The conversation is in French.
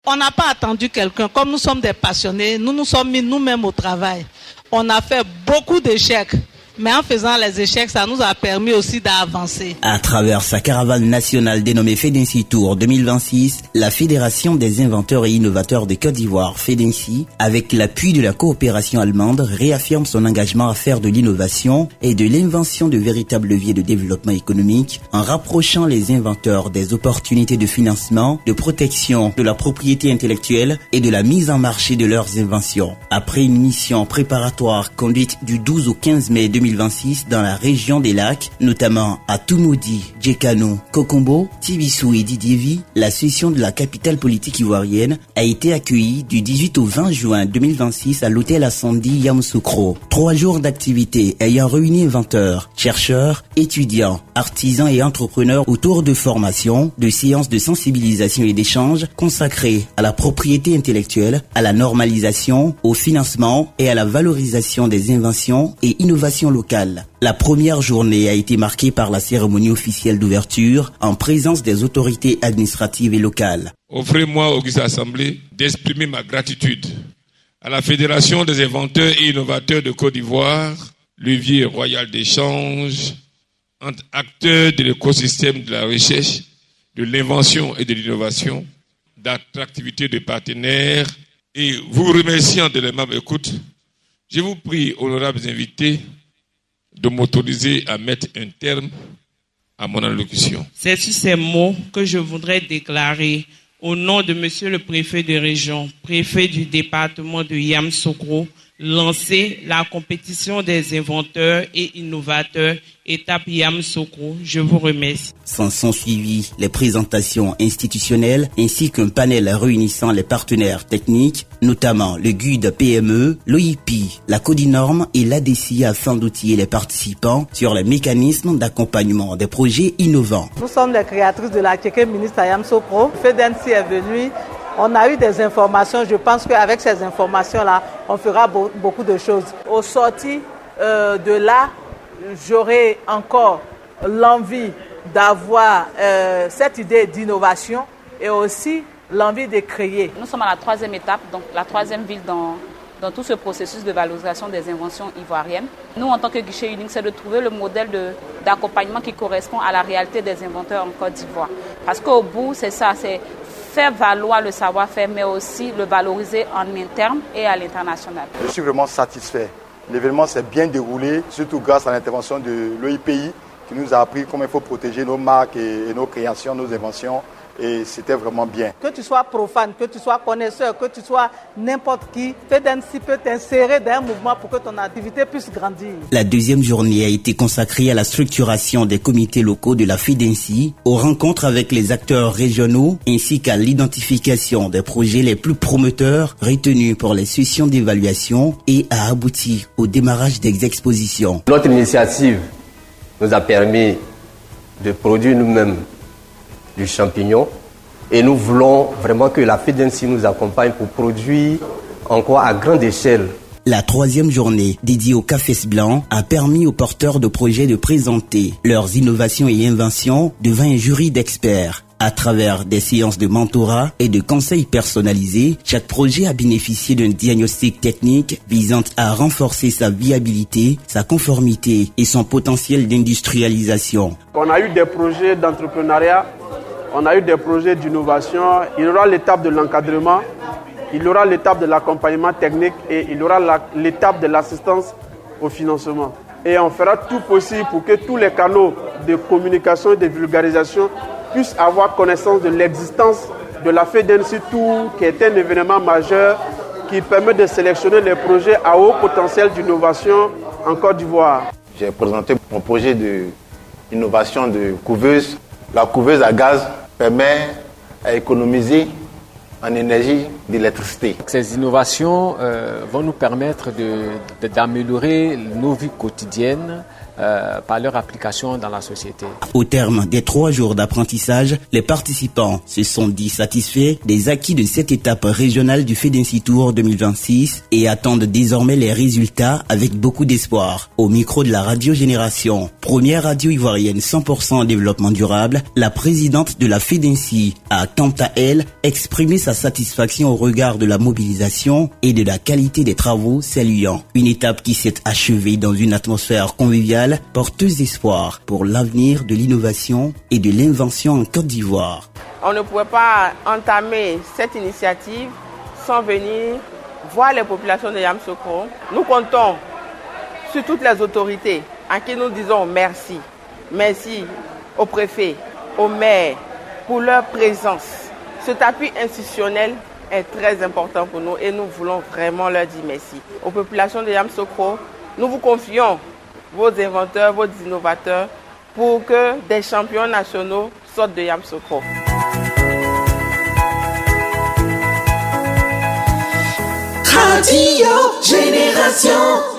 On n'a pas attendu quelqu'un. Comme nous sommes des passionnés, nous nous sommes mis nous-mêmes au travail. On a fait beaucoup d'échecs. Mais en faisant les échecs, ça nous a permis aussi d'avancer. À travers sa caravane nationale dénommée FEDENSI Tour 2026, la Fédération des inventeurs et innovateurs de Côte d'Ivoire, FEDENSI, avec l'appui de la coopération allemande, réaffirme son engagement à faire de l'innovation et de l'invention de véritables leviers de développement économique en rapprochant les inventeurs des opportunités de financement, de protection de la propriété intellectuelle et de la mise en marché de leurs inventions. Après une mission préparatoire conduite du 12 au 15 mai 2026 dans la région des lacs, notamment à Toumoudi, Djekano, Kokombo, Tibissou et Didievi, la session de la capitale politique ivoirienne a été accueillie du 18 au 20 juin 2026 à l'hôtel Ascendi Yamoussoukro. 3 jours d'activités ayant réuni inventeurs, chercheurs, étudiants, artisans et entrepreneurs autour de formations, de séances de sensibilisation et d'échanges consacrées à la propriété intellectuelle, à la normalisation, au financement et à la valorisation des inventions et innovations locales. La première journée a été marquée par la cérémonie officielle d'ouverture en présence des autorités administratives et locales. Offrez-moi, auguste Assemblée, d'exprimer ma gratitude à la Fédération des inventeurs et innovateurs de Côte d'Ivoire, levier royal d'échange entre acteurs de l'écosystème de la recherche, de l'invention et de l'innovation, d'attractivité de partenaires, et vous remerciant de l'aimable écoute, je vous prie, honorables invités, de m'autoriser à mettre un terme à mon allocution. C'est sur ces mots que je voudrais déclarer au nom de Monsieur le préfet de région, préfet du département de Yamoussoukro, lancer la compétition des inventeurs et innovateurs étape Yamoussoukro. Je vous remercie. S'en sont suivies les présentations institutionnelles ainsi qu'un panel réunissant les partenaires techniques, notamment le GUD PME, l'OIP, la Codinorme et l'ADCI afin d'outiller les participants sur les mécanismes d'accompagnement des projets innovants. Nous sommes les créatrices de la Kéké ministre à Yamoussoukro. FEDENSI est venu. On a eu des informations. Je pense qu'avec ces informations-là, on fera beaucoup de choses. Au sorti de là, j'aurai encore l'envie d'avoir cette idée d'innovation et aussi l'envie de créer. Nous sommes à la 3e étape, donc la 3e ville dans tout ce processus de valorisation des inventions ivoiriennes. Nous, en tant que guichet unique, c'est de trouver le modèle d'accompagnement qui correspond à la réalité des inventeurs en Côte d'Ivoire. Parce qu'au bout, c'est ça, c'est faire valoir le savoir-faire, mais aussi le valoriser en interne et à l'international. Je suis vraiment satisfait. L'événement s'est bien déroulé, surtout grâce à l'intervention de l'OIPI qui nous a appris comment il faut protéger nos marques et nos créations, nos inventions. Et c'était vraiment bien. Que tu sois profane, que tu sois connaisseur, que tu sois n'importe qui, FEDENSI peut t'insérer dans un mouvement pour que ton activité puisse grandir. La deuxième journée a été consacrée à la structuration des comités locaux de la FEDENSI, aux rencontres avec les acteurs régionaux ainsi qu'à l'identification des projets les plus promoteurs retenus pour les sessions d'évaluation et a abouti au démarrage des expositions. Notre initiative nous a permis de produire nous-mêmes du champignon et nous voulons vraiment que la FEDENSI nous accompagne pour produire encore à grande échelle. La troisième journée dédiée au cafés blanc a permis aux porteurs de projets de présenter leurs innovations et inventions devant un jury d'experts. À travers des séances de mentorat et de conseils personnalisés, chaque projet a bénéficié d'un diagnostic technique visant à renforcer sa viabilité, sa conformité et son potentiel d'industrialisation. On a eu des projets d'entrepreneuriat, on a eu des projets d'innovation, il y aura l'étape de l'encadrement, il y aura l'étape de l'accompagnement technique et il y aura l'étape de l'assistance au financement. Et on fera tout possible pour que tous les canaux de communication et de vulgarisation puissent avoir connaissance de l'existence de la FEDENSI Tour, qui est un événement majeur qui permet de sélectionner les projets à haut potentiel d'innovation en Côte d'Ivoire. J'ai présenté mon projet d'innovation de couveuse. La couveuse à gaz permet à économiser en énergie d'électricité. Ces innovations vont nous permettre d'améliorer nos vies quotidiennes, par leur application dans la société. Au terme des 3 jours d'apprentissage, les participants se sont dit satisfaits des acquis de cette étape régionale du FEDENSI Tour 2026 et attendent désormais les résultats avec beaucoup d'espoir. Au micro de la Radio Génération, première radio ivoirienne 100% en développement durable, la présidente de la FEDENSI a quant à elle exprimé sa satisfaction au regard de la mobilisation et de la qualité des travaux, saluant une étape qui s'est achevée dans une atmosphère conviviale, porteuse d'espoir pour l'avenir de l'innovation et de l'invention en Côte d'Ivoire. On ne pouvait pas entamer cette initiative sans venir voir les populations de Yamoussoukro. Nous comptons sur toutes les autorités à qui nous disons merci. Merci au préfet, au maire pour leur présence. Cet appui institutionnel est très important pour nous et nous voulons vraiment leur dire merci. Aux populations de Yamoussoukro, nous vous confions vos inventeurs, vos innovateurs pour que des champions nationaux sortent de Yamoussoukro. Radio Génération.